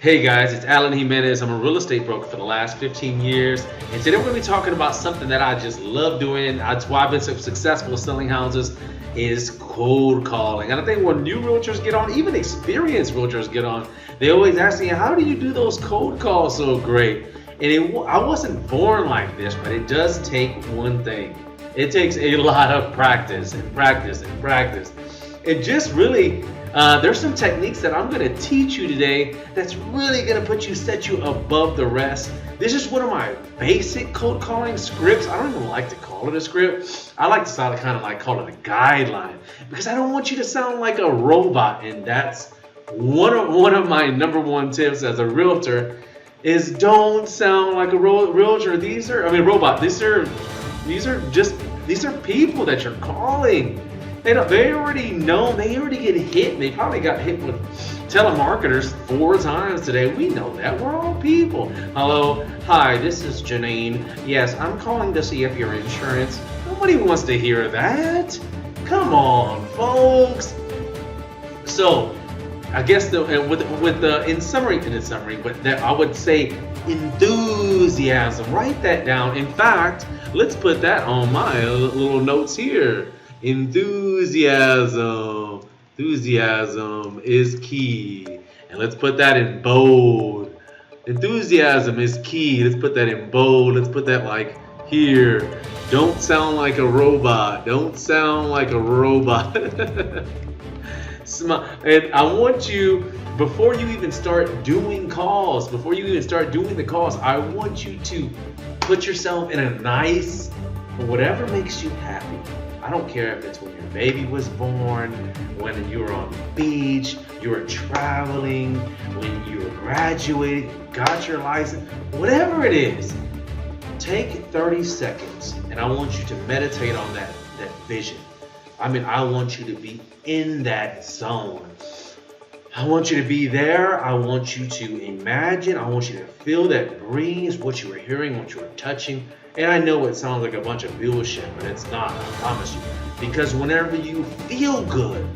Hey guys, it's Alan Jimenez. I'm a real estate broker for the last 15 years. And today we're going to be talking about something that I just love doing. That's why I've been so successful selling houses is cold calling. And I think when new realtors get on, even experienced realtors get on, they always ask me, how do you do those cold calls so great? And I wasn't born like this, but it does take one thing. It takes a lot of practice and practice and practice. It just really, there's some techniques that I'm going to teach you today that's really going to set you above the rest. This is one of my basic cold calling scripts. I don't even like to call it a script. I like to call it a guideline, because I don't want you to sound like a robot. And that's one of my number one tips as a realtor is don't sound like a realtor. Robot. These are people that you're calling. They already know. They already get hit. They probably got hit with telemarketers 4 times today. We know that. We're all people. Hello. Hi, this is Janine. Yes, I'm calling to see if your insurance. Nobody wants to hear that. Come on, folks. So, I guess in summary, but I would say enthusiasm. Write that down. In fact, let's put that on my little notes here. Enthusiasm is key. And let's put that in bold. Enthusiasm is key. Let's put that in bold. Let's put that like here. Don't sound like a robot. Don't sound like a robot. And I want you, before you even start doing the calls, I want you to put yourself in a nice, whatever makes you happy. I don't care if it's when your baby was born, when you were on the beach, you were traveling, when you were graduating, you got your license, whatever it is. Take 30 seconds and I want you to meditate on that vision. I want you to be in that zone. I want you to be there. I want you to imagine. I want you to feel that breeze, what you were hearing, what you were touching. And I know it sounds like a bunch of bullshit, but it's not, I promise you. Because whenever you feel good,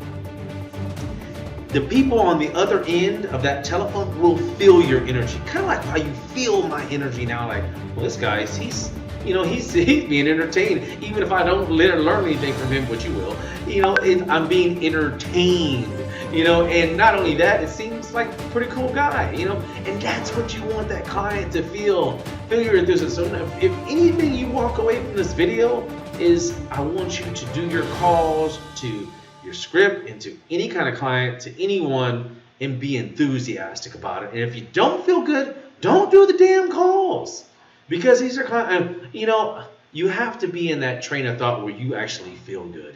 the people on the other end of that telephone will feel your energy. Kind of like how you feel my energy now. Like, well, this guy, he's being entertained. Even if I don't learn anything from him, but you will. I'm being entertained. And not only that, it seems like a pretty cool guy. And that's what you want that client to feel. Feel your enthusiasm. So if anything you walk away from this video is, I want you to do your calls to your script and to any kind of client, to anyone, and be enthusiastic about it. And if you don't feel good, don't do the damn calls. Because these are clients, you have to be in that train of thought where you actually feel good,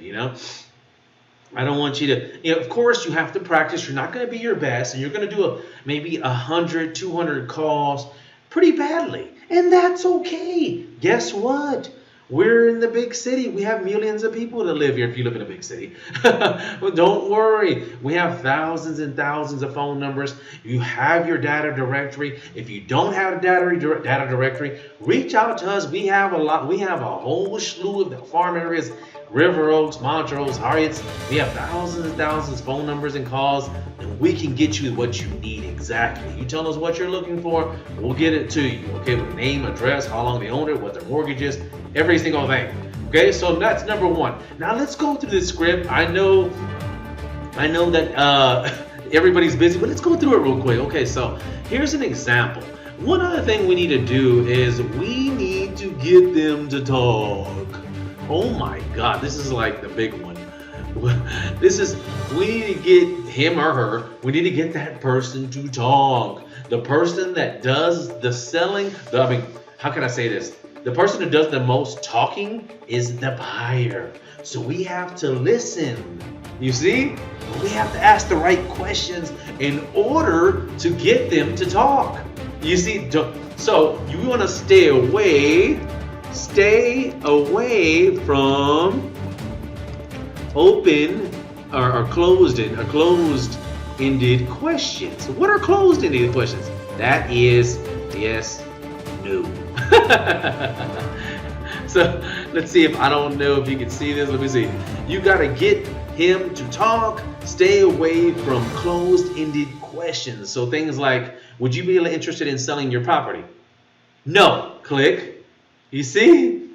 I don't want you to, of course you have to practice. You're not going to be your best, and you're going to do maybe 100, 200 calls pretty badly. And that's okay. Guess what? We're in the big city. We have millions of people that live here if you live in a big city. Well, don't worry. We have thousands and thousands of phone numbers. You have your data directory. If you don't have a data directory, reach out to us. We have a lot. We have a whole slew of the farm areas, River Oaks, Montrose, Harriet's. We have thousands and thousands of phone numbers and calls, and we can get you what you need exactly. You tell us what you're looking for, we'll get it to you. Okay, with name, address, how long they owned it, what their mortgage is, every single thing. Okay, so that's number one. Now let's go through this script. I know that everybody's busy, but let's go through it real quick. Okay, so here's an example. One other thing we need to do is we need to get them to talk. Oh my God, this is like the big one. We need to get him or her, we need to get that person to talk. The person that does the selling, how can I say this? The person who does the most talking is the buyer. So we have to listen. You see? We have to ask the right questions in order to get them to talk. You see? So you want to stay away from open or closed-ended questions. What are closed-ended questions? That is yes, no. So let's see, if I don't know if you can see this. Let me see. You got to get him to talk. Stay away from closed-ended questions. So things like, would you be interested in selling your property? No. Click. You see?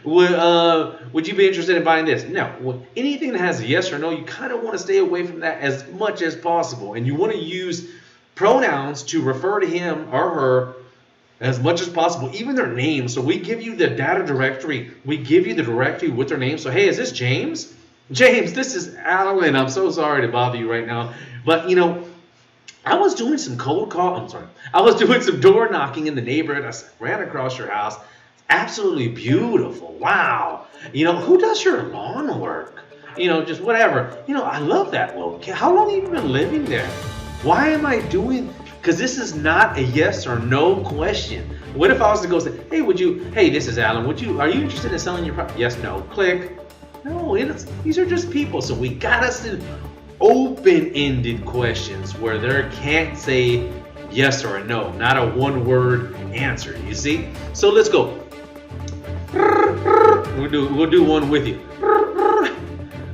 Would you be interested in buying this? No. Well, anything that has a yes or no, you kind of want to stay away from that as much as possible. And you want to use pronouns to refer to him or her as much as possible, even their name. So we give you the data directory. We give you the directory with their name. So, hey, is this James? James, this is Alan. I'm so sorry to bother you right now. But, I was doing some I was doing some door knocking in the neighborhood. I ran across your house. Absolutely beautiful. Wow. Who does your lawn work? Just whatever. I love that location. How long have you been living there? Why am I doing? Because this is not a yes or no question. What if I was to go say, hey, this is Alan. Are you interested in selling your property? Yes, no. Click. No, these are just people. So we got us to open-ended questions where there can't say yes or a no, not a one-word answer. You see? So let's go. We'll do one with you.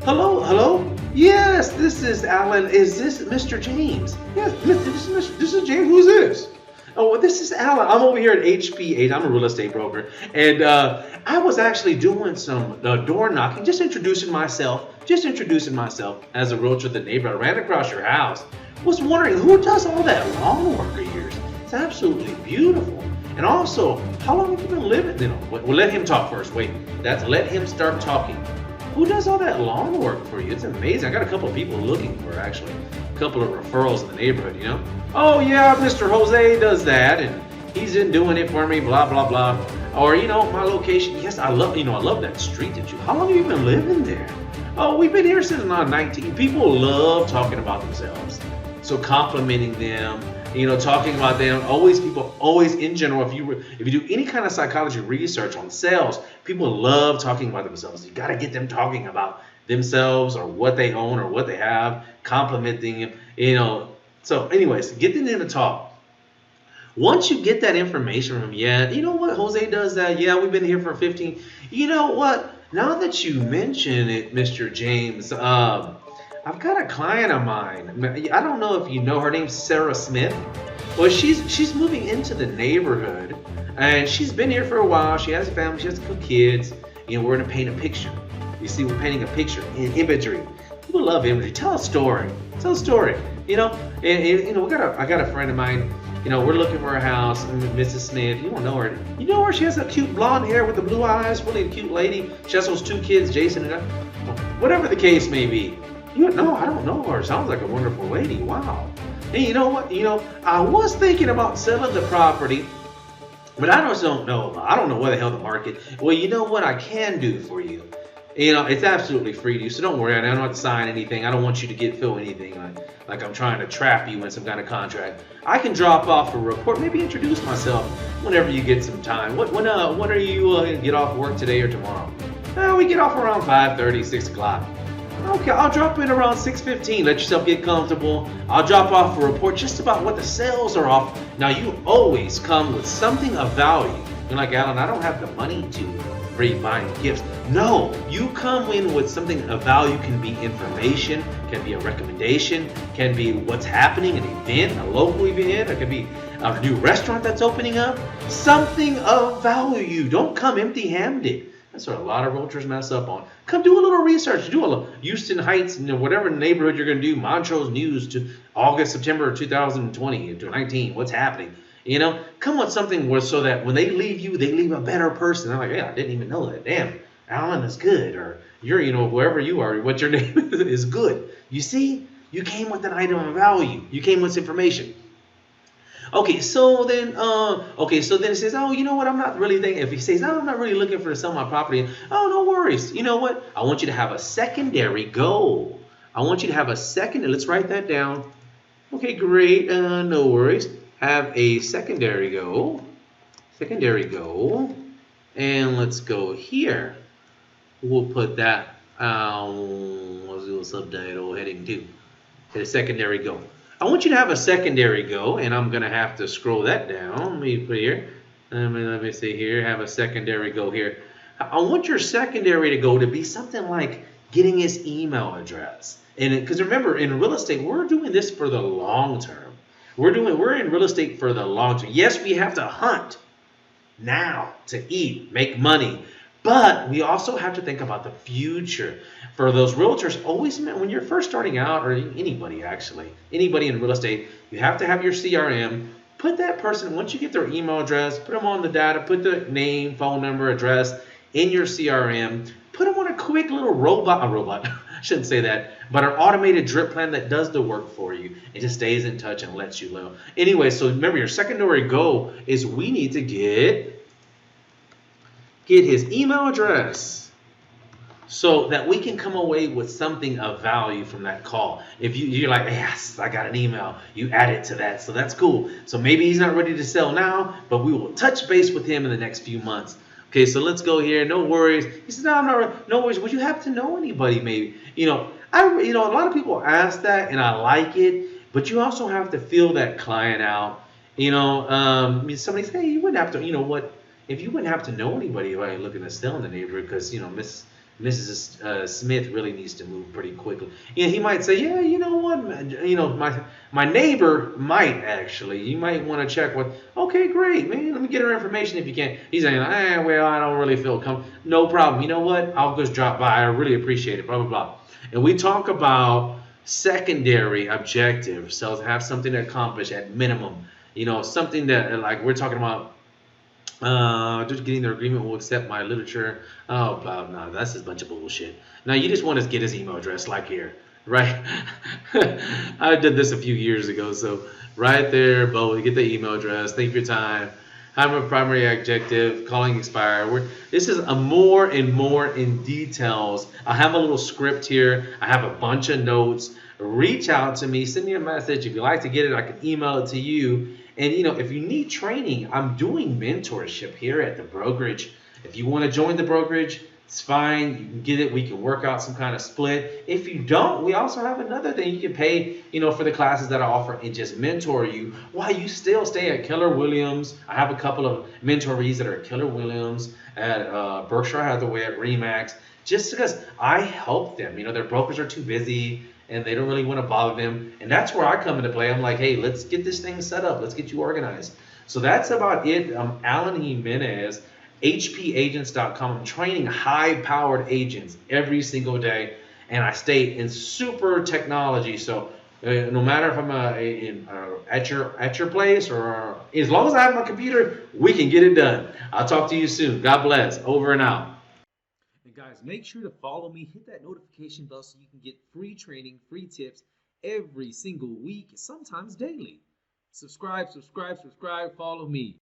Hello? Yes, this is Alan. Is this Mr. James? Yes, this is James. Who's this? Oh, well, this is Alan. I'm over here at HPAgents. I'm a real estate broker. And I was actually doing some door knocking, just introducing myself as a realtor to the neighborhood. I ran across your house. Was wondering who does all that lawn work of yours. It's absolutely beautiful. And also, how long have you been living? We'll let him talk first. Wait, let him start talking. Who does all that lawn work for you? It's amazing. I got a couple of people looking for actually a couple of referrals in the neighborhood, Oh yeah, Mr. Jose does that and he's been doing it for me, blah, blah, blah. Or, my location. Yes, I love that street that how long have you been living there? Oh, we've been here since 19. People love talking about themselves. So complimenting them, talking about them. Always in general, if you do any kind of psychology research on sales, people love talking about themselves. You got to get them talking about themselves or what they own or what they have, complimenting them, So anyways, get them to talk. Once you get that information from, you know what, Jose does that. Yeah, we've been here for 15. You know what? Now that you mention it, Mr. James, I've got a client of mine. I don't know if you know her name's Sarah Smith. Well, she's moving into the neighborhood, and she's been here for a while. She has a family. She has 2 kids. We're gonna paint a picture. You see, we're painting a picture in imagery. People love imagery. Tell a story. I got a friend of mine. We're looking for a house, Mrs. Smith. You don't know her. You know her? She has that cute blonde hair with the blue eyes. Really a cute lady. She has those 2 kids, Jason and whatever the case may be. No, I don't know her. Sounds like a wonderful lady. Wow. Hey, you know what? I was thinking about selling the property, but I just don't know. I don't know what the hell the market. Well, you know what I can do for you? It's absolutely free to you, so don't worry. I don't have to sign anything. I don't want you to feel anything like I'm trying to trap you in some kind of contract. I can drop off a report, maybe introduce myself whenever you get some time. When are you get off work today or tomorrow? We get off around 5:30, 6 o'clock. Okay, I'll drop in around 6:15. Let yourself get comfortable. I'll drop off a report just about what the sales are off. Now, you always come with something of value. You're like, Alan, I don't have the money to buying gifts. No, you come in with something of value. Can be information, can be a recommendation, can be what's happening, an event, a local event. It could be a new restaurant that's opening up. Something of value. Don't come empty-handed. That's what a lot of realtors mess up on. Come do a little research. Do a little Houston Heights, whatever neighborhood you're going to do, Montrose News to August, September 2020 to 19. What's happening? Come with something so that when they leave you, they leave a better person. They're like, yeah, I didn't even know that. Damn, Alan is good. Or you're, whoever you are, what your name is good. You see, you came with an item of value. You came with information. Okay, so then it says, oh, you know what? I'm not really thinking. If he says, oh, I'm not really looking for to sell my property. Oh, no worries. You know what? I want you to have a secondary goal. Let's write that down. Okay, great. No worries. Have a secondary goal. And let's go here. We'll put that. Let's do a subtitle heading 2. Hit a secondary goal. I want you to have a secondary goal, and I'm going to have to scroll that down. Let me put here. Let me see here. Have a secondary goal here. I want your secondary to go to be something like getting his email address, And because remember, in real estate, we're doing this for the long term. We're in real estate for the long term. Yes, we have to hunt now to eat, make money. But we also have to think about the future. For those realtors, always when you're first starting out, or anybody actually, anybody in real estate, you have to have your CRM. Put that person, once you get their email address, put them on the data, put the name, phone number, address in your CRM. Put them on a quick little robot, I shouldn't say that, but an automated drip plan that does the work for you. It just stays in touch and lets you know. Anyway, so remember, your secondary goal is we need to get his email address so that we can come away with something of value from that call. If you're like, yes, I got an email, you add it to that, so that's cool. So maybe he's not ready to sell now, but we will touch base with him in the next few months. Okay, so let's go here. No worries. He says, no, I'm not ready. No worries. Would you happen to know anybody? Maybe a lot of people ask that, and I like it, but you also have to feel that client out. Somebody say, hey, you wouldn't have to. You know what? If you wouldn't have to know anybody right looking to sell in the neighborhood, because Mrs. Smith really needs to move pretty quickly. He might say, yeah, you know what, my neighbor might actually. You might want to check with. Okay, great, man. Let me get her information if you can. He's saying, well, I don't really feel comfortable. No problem. You know what? I'll just drop by. I really appreciate it. Blah blah blah. And we talk about secondary objectives. So have something to accomplish at minimum. Something that like we're talking about. Just getting their agreement will accept my literature. Oh, blah, blah. That's just a bunch of bullshit. Now, you just want to get his email address, like here, right? I did this a few years ago. So, right there, boom, you get the email address. Thank you for your time. I'm a primary objective, calling expire. This is a more and more in details. I have a little script here. I have a bunch of notes. Reach out to me. Send me a message. If you'd like to get it, I can email it to you. And if you need training, I'm doing mentorship here at the brokerage. If you want to join the brokerage, it's fine. You can get it. We can work out some kind of split. If you don't, we also have another thing. You can pay, for the classes that I offer and just mentor you while you still stay at Keller Williams. I have a couple of mentorees that are at Keller Williams, at Berkshire Hathaway, at Remax, just because I help them. Their brokers are too busy and they don't really want to bother them. And that's where I come into play. I'm like, hey, let's get this thing set up. Let's get you organized. So that's about it. I'm Alan Jimenez, HPAgents.com. I'm training high-powered agents every single day, and I stay in super technology. So no matter if I'm at your place or as long as I have my computer, we can get it done. I'll talk to you soon. God bless. Over and out. And guys, make sure to follow me. Hit that notification bell so you can get free training, free tips every single week, sometimes daily. Subscribe, follow me.